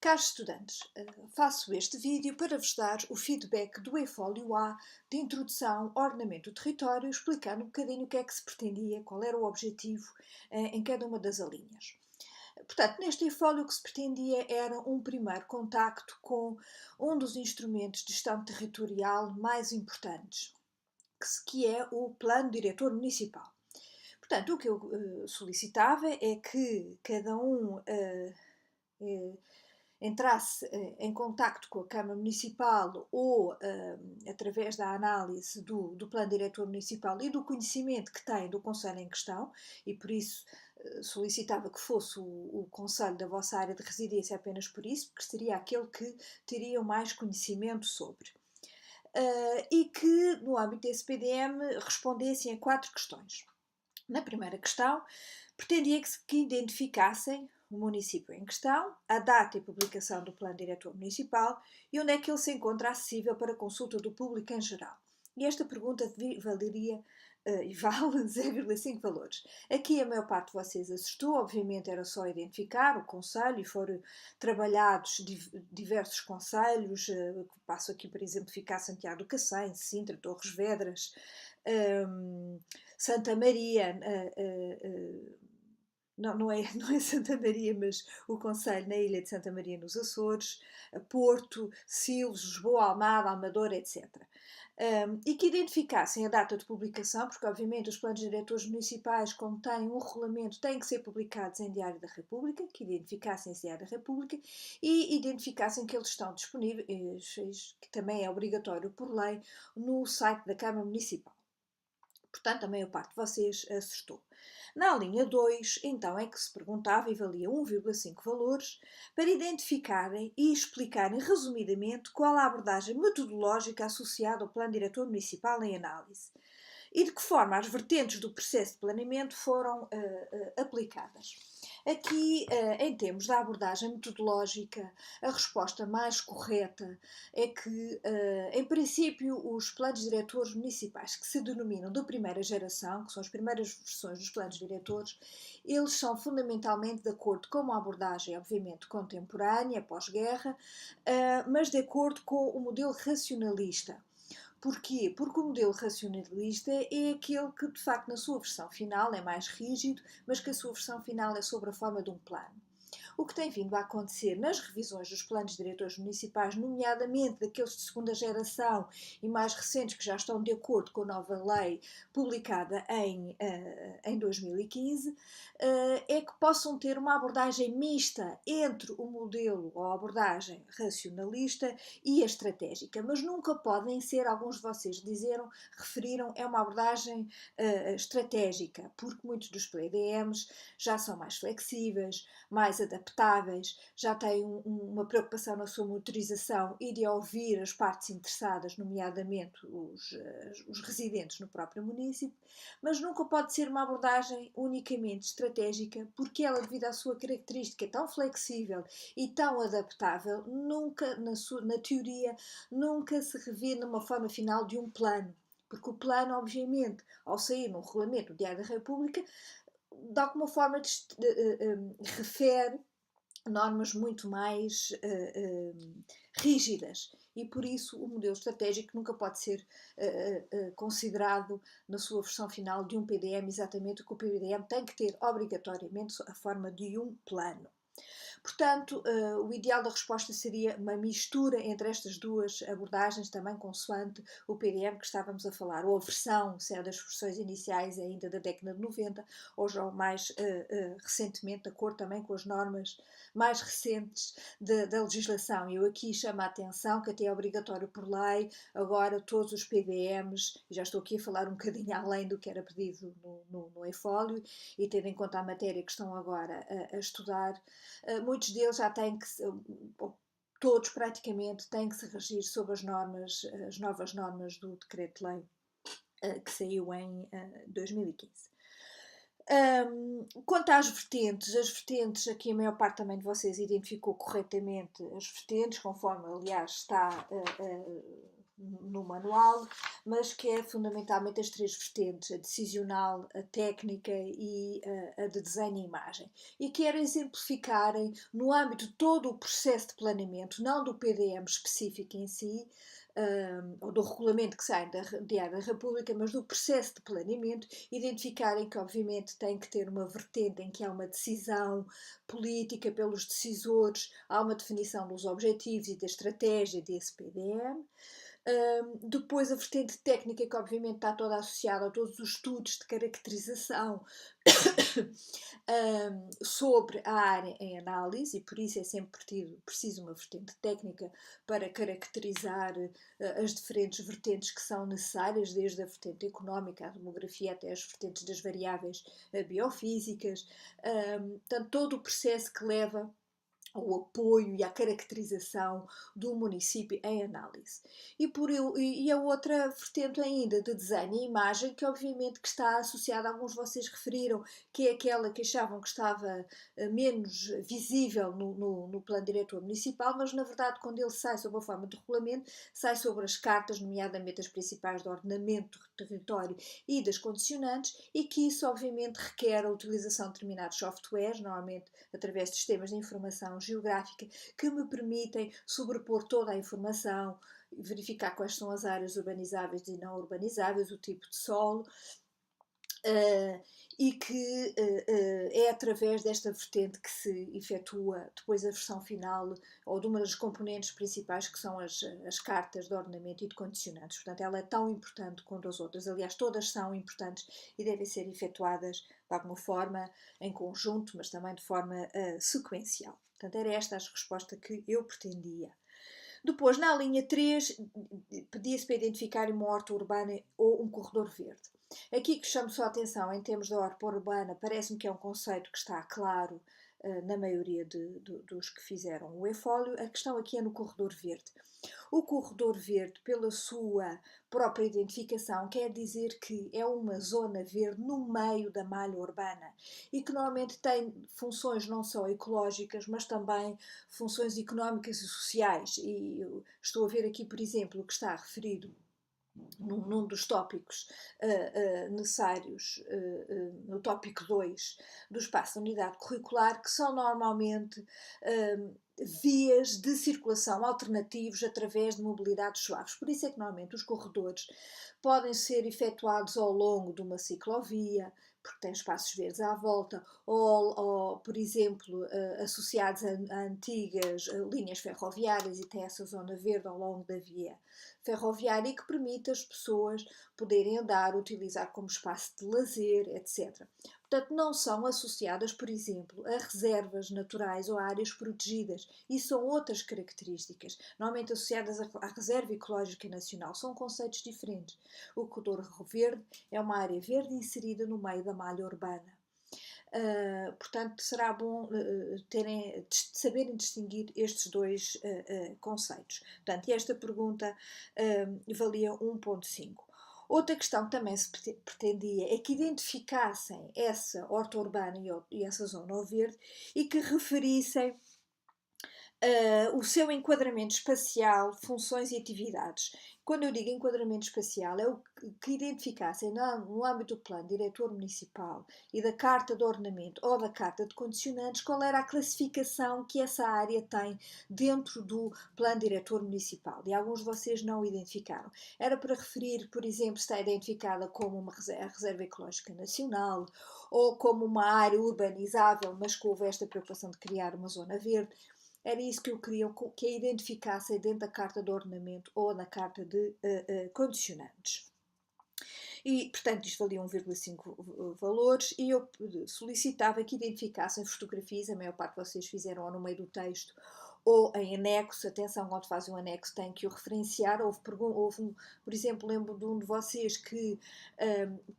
Caros estudantes, faço este vídeo para vos dar o feedback do eFólio A de Introdução ao Ordenamento do Território, explicando um bocadinho o que é que se pretendia, qual era o objetivo em cada uma das alíneas. Portanto, neste eFólio o que se pretendia era um primeiro contacto com um dos instrumentos de gestão territorial mais importantes, que é o Plano Diretor Municipal. Portanto, o que eu solicitava é que cada um entrasse em contacto com a Câmara Municipal ou através da análise do Plano Diretor Municipal e do conhecimento que tem do Conselho em questão, e por isso solicitava que fosse o Conselho da vossa área de residência apenas por isso, porque seria aquele que teria mais conhecimento sobre. E que, no âmbito desse PDM, respondessem a 4 questões. Na primeira questão, pretendia que identificassem o município em questão, a data e publicação do Plano Diretor Municipal e onde é que ele se encontra acessível para consulta do público em geral. E esta pergunta valeria e vale 0,5 valores. Aqui a maior parte de vocês acertou, obviamente era só identificar o concelho e foram trabalhados diversos concelhos, passo aqui para exemplificar Santiago do Cacém, Sintra, Torres Vedras, Santa Maria, não é Santa Maria, mas o concelho na ilha de Santa Maria nos Açores, Porto, Silos, Lisboa, Almada, Amadora, etc. E que identificassem a data de publicação, porque obviamente os planos diretores municipais, como têm um regulamento, têm que ser publicados em Diário da República, que identificassem esse Diário da República e identificassem que eles estão disponíveis, que também é obrigatório por lei, no site da Câmara Municipal. Portanto, a maior parte de vocês acertou. Na linha 2, então, é que se perguntava e valia 1,5 valores para identificarem e explicarem resumidamente qual a abordagem metodológica associada ao Plano Diretor Municipal em análise e de que forma as vertentes do processo de planeamento foram aplicadas. Aqui, em termos da abordagem metodológica, a resposta mais correta é que, em princípio, os planos diretores municipais que se denominam de primeira geração, que são as primeiras versões dos planos diretores, eles são fundamentalmente de acordo com uma abordagem, obviamente, contemporânea, pós-guerra, mas de acordo com o modelo racionalista. Porquê? Porque o modelo racionalista é aquele que, de facto, na sua versão final é mais rígido, mas que a sua versão final é sobre a forma de um plano. O que tem vindo a acontecer nas revisões dos planos diretores municipais, nomeadamente daqueles de segunda geração e mais recentes que já estão de acordo com a nova lei publicada em 2015, é que possam ter uma abordagem mista entre o modelo ou a abordagem racionalista e a estratégica, mas nunca podem ser, alguns de vocês referiram, é uma abordagem estratégica, porque muitos dos PDMs já são mais flexíveis, mais adaptáveis, já têm uma preocupação na sua monitorização e de ouvir as partes interessadas, nomeadamente os residentes no próprio município, mas nunca pode ser uma abordagem unicamente estratégica, porque ela, devido à sua característica tão flexível e tão adaptável, nunca, na teoria, nunca se revê numa forma final de um plano. Porque o plano, obviamente, ao sair num regulamento do Diário da República, de alguma forma refere normas muito mais rígidas e por isso o modelo estratégico nunca pode ser considerado na sua versão final de um PDM exatamente o que o PDM tem que ter obrigatoriamente a forma de um plano. Portanto, o ideal da resposta seria uma mistura entre estas duas abordagens, também consoante o PDM que estávamos a falar, ou a versão, se é das versões iniciais ainda da década de 90, ou já mais recentemente, de acordo também com as normas mais recentes da legislação. Eu aqui chamo a atenção que até é obrigatório por lei, agora todos os PDMs, e já estou aqui a falar um bocadinho além do que era pedido no eFólio, e tendo em conta a matéria que estão agora a estudar, muitos deles já têm que, todos praticamente, têm que se regir sob as novas normas do Decreto-Lei que saiu em 2015. Quanto às vertentes, aqui a maior parte também de vocês identificou corretamente as vertentes, conforme aliás está no manual, mas que é fundamentalmente as três vertentes, a decisional, a técnica e a de desenho e imagem. E quero exemplificarem, no âmbito de todo o processo de planeamento, não do PDM específico em si, ou do regulamento que sai da Diário da República, mas do processo de planeamento, identificarem que obviamente tem que ter uma vertente em que há uma decisão política pelos decisores, há uma definição dos objetivos e da estratégia desse PDM. Depois a vertente técnica, que obviamente está toda associada a todos os estudos de caracterização sobre a área em análise, e por isso é sempre preciso uma vertente técnica para caracterizar as diferentes vertentes que são necessárias, desde a vertente económica, a demografia, até as vertentes das variáveis biofísicas, portanto, todo o processo que leva ao apoio e à caracterização do município em análise. E a outra vertente ainda de desenho e imagem, que obviamente que está associada, alguns de vocês referiram, que é aquela que achavam que estava menos visível no plano diretor municipal, mas na verdade quando ele sai sob a forma de regulamento, sai sobre as cartas, nomeadamente as principais do ordenamento do território e das condicionantes, e que isso obviamente requer a utilização de determinados softwares, normalmente através de sistemas de informação geográfica, que me permitem sobrepor toda a informação, verificar quais são as áreas urbanizáveis e não urbanizáveis, o tipo de solo, e que é através desta vertente que se efetua depois a versão final, ou de uma das componentes principais, que são as cartas de ordenamento e de condicionantes. Portanto, ela é tão importante quanto as outras. Aliás, todas são importantes e devem ser efetuadas de alguma forma em conjunto, mas também de forma sequencial. Portanto, era esta a resposta que eu pretendia. Depois, na linha 3, pedia-se para identificar uma horta urbana ou um corredor verde. Aqui que chamo só a atenção, em termos da horta urbana, parece-me que é um conceito que está claro na maioria dos que fizeram o e-fólio. A questão aqui é no corredor verde. O corredor verde, pela sua própria identificação, quer dizer que é uma zona verde no meio da malha urbana e que normalmente tem funções não só ecológicas, mas também funções económicas e sociais. E estou a ver aqui, por exemplo, o que está referido num dos tópicos necessários, no tópico 2 do espaço da unidade curricular, que são normalmente vias de circulação alternativos através de mobilidades suaves. Por isso é que normalmente os corredores podem ser efetuados ao longo de uma ciclovia, porque tem espaços verdes à volta, ou por exemplo, associados a antigas linhas ferroviárias e tem essa zona verde ao longo da via ferroviária e que permite às pessoas poderem andar, utilizar como espaço de lazer, etc. Portanto, não são associadas, por exemplo, a reservas naturais ou a áreas protegidas. E são outras características, normalmente associadas à Reserva Ecológica Nacional. São conceitos diferentes. O corredor verde é uma área verde inserida no meio da malha urbana. Portanto, será bom saberem distinguir estes dois conceitos. Portanto, esta pergunta valia 1.5. Outra questão que também se pretendia é que identificassem essa horta urbana e essa zona verde e que referissem o seu enquadramento espacial, funções e atividades. Quando eu digo enquadramento espacial, é o que identificassem no âmbito do plano diretor municipal e da carta de ordenamento ou da carta de condicionantes, qual era a classificação que essa área tem dentro do plano diretor municipal. E alguns de vocês não o identificaram. Era para referir, por exemplo, se está identificada como uma reserva ecológica nacional ou como uma área urbanizável, mas que houve esta preocupação de criar uma zona verde. Era isso que eu queria que a identificassem dentro da carta de ordenamento ou na carta de condicionantes. E, portanto, isto valia 1,5 valores e eu solicitava que identificassem fotografias, a maior parte de vocês fizeram ou no meio do texto ou em anexo. Atenção, quando fazem um anexo tem que o referenciar. Houve por exemplo, lembro de um de vocês que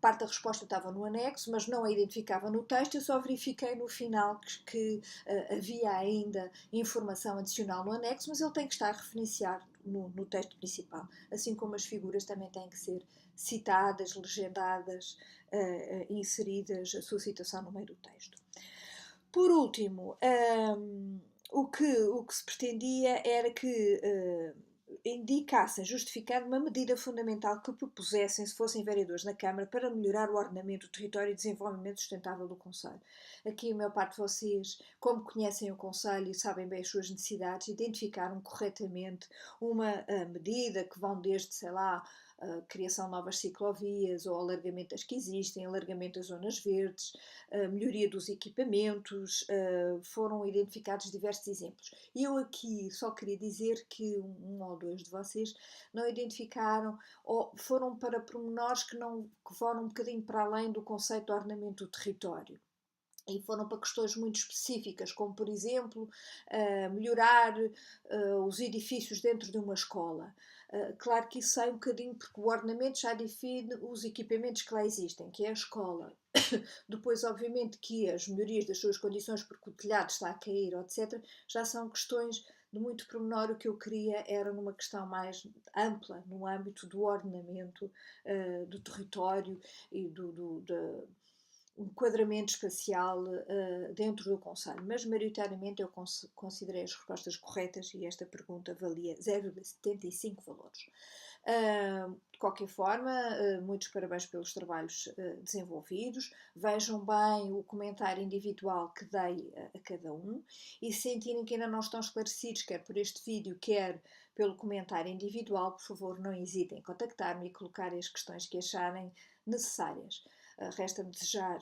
parte da resposta estava no anexo, mas não a identificava no texto. Eu só verifiquei no final que havia ainda informação adicional no anexo, mas ele tem que estar referenciado no texto principal, assim como as figuras também têm que ser citadas, legendadas, inseridas a sua citação no meio do texto. Por último, o que se pretendia era que indicassem, justificando uma medida fundamental que propusessem, se fossem vereadores na Câmara, para melhorar o ordenamento do território e desenvolvimento sustentável do Conselho. Aqui a maior parte de vocês, como conhecem o Conselho e sabem bem as suas necessidades, identificaram corretamente uma medida que vão desde, sei lá, a criação de novas ciclovias ou alargamento das que existem, alargamento das zonas verdes, a melhoria dos equipamentos, foram identificados diversos exemplos. E eu aqui só queria dizer que um ou dois de vocês não identificaram ou foram para pormenores que foram um bocadinho para além do conceito de ordenamento do território. E foram para questões muito específicas, como por exemplo melhorar os edifícios dentro de uma escola. Claro que isso sai um bocadinho porque o ordenamento já define os equipamentos que lá existem, que é a escola. Depois, obviamente, que as melhorias das suas condições, porque o telhado está a cair, etc., já são questões de muito pormenor. O que eu queria era numa questão mais ampla, no âmbito do ordenamento do território e do enquadramento espacial dentro do Conselho, mas maioritariamente eu considerei as respostas corretas e esta pergunta valia 0,75 valores. De qualquer forma, muitos parabéns pelos trabalhos desenvolvidos. Vejam bem o comentário individual que dei a cada um e se sentirem que ainda não estão esclarecidos, quer por este vídeo, quer pelo comentário individual, por favor, não hesitem em contactar-me e colocar as questões que acharem necessárias. Resta-me desejar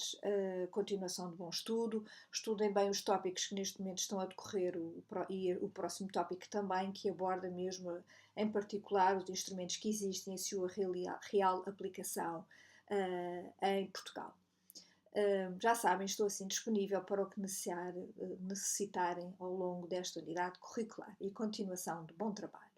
continuação de bom estudo. Estudem bem os tópicos que neste momento estão a decorrer e o próximo tópico também, que aborda mesmo, em particular, os instrumentos que existem e a sua real aplicação em Portugal. Já sabem, estou assim disponível para o que necessitarem ao longo desta unidade curricular e continuação de bom trabalho.